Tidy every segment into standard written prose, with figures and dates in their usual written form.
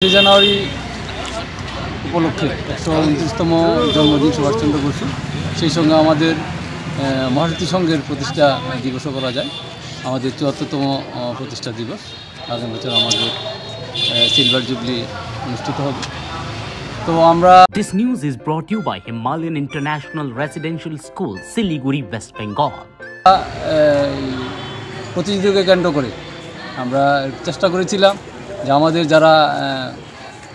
জানুয়ারি উপলক্ষে ১২৯তম জন্মদিন সুভাষচন্দ্র বসু, সেই সঙ্গে আমাদের মহাশক্তি সংঘের প্রতিষ্ঠা দিবসও করা যায়। আমাদের ৭৪তম প্রতিষ্ঠা দিবস। আগামী বছর আমাদের সিলভার জুবলি অনুষ্ঠিত হবে। তো আমরা This news is brought to you by Himalayan International Residential School, Siliguri, West Bengal. প্রতিযোগিতাকে কেন্দ্র করে আমরা চেষ্টা করেছিলাম যে আমাদের যারা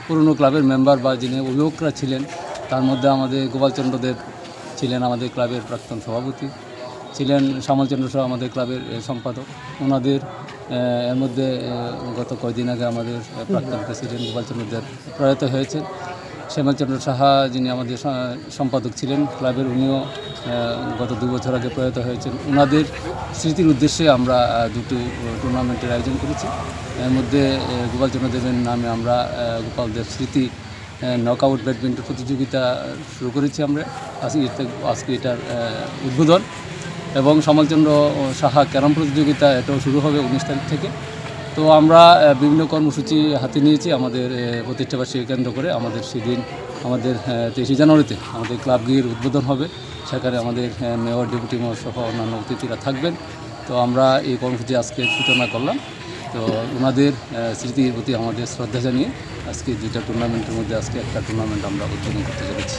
পুরনো ক্লাবের মেম্বার বা যিনি অভিভাবকরা ছিলেন, তার মধ্যে আমাদের গোপালচন্দ্র দেব ছিলেন আমাদের ক্লাবের প্রাক্তন সভাপতি, ছিলেন শ্যামলচন্দ্র সহ আমাদের ক্লাবের সম্পাদক। ওনাদের এর মধ্যে গত কয়েকদিন আগে আমাদের প্রাক্তন প্রেসিডেন্ট গোপালচন্দ্র দেব প্রয়াত হয়েছেন। শ্যামলচন্দ্র সাহা যিনি আমাদের সম্পাদক ছিলেন ক্লাবের, উনিও গত 2 বছর আগে প্রয়াত হয়েছেন। ওনাদের স্মৃতির উদ্দেশ্যে আমরা দুটো টুর্নামেন্টের আয়োজন করেছি। এর মধ্যে গোপালচন্দ্র দেবের নামে আমরা গোপাল দেব স্মৃতি নকআউট ব্যাডমিন্টন প্রতিযোগিতা শুরু করেছি আমরা। আজকে এটার উদ্বোধন, এবং শ্যামলচন্দ্র সাহা ক্যারাম প্রতিযোগিতা এটাও শুরু হবে 19 তারিখ থেকে। তো আমরা বিভিন্ন কর্মসূচি হাতে নিয়েছি আমাদের প্রতিষ্ঠাবার্ষিকী কেন্দ্র করে। আমাদের সেদিন আমাদের 23 জানুয়ারিতে আমাদের ক্লাব গৃহের উদ্বোধন হবে। সেখানে আমাদের মেয়র, ডেপুটি মেয়র সহ অন্যান্য অতিথিরা থাকবেন। তো আমরা এই কর্মসূচি আজকে সূচনা করলাম। তো ওনাদের স্মৃতির প্রতি আমাদের শ্রদ্ধা জানিয়ে আজকে 2টা টুর্নামেন্টের মধ্যে আজকে একটা টুর্নামেন্ট আমরা উদ্বোধন করতে চলেছি।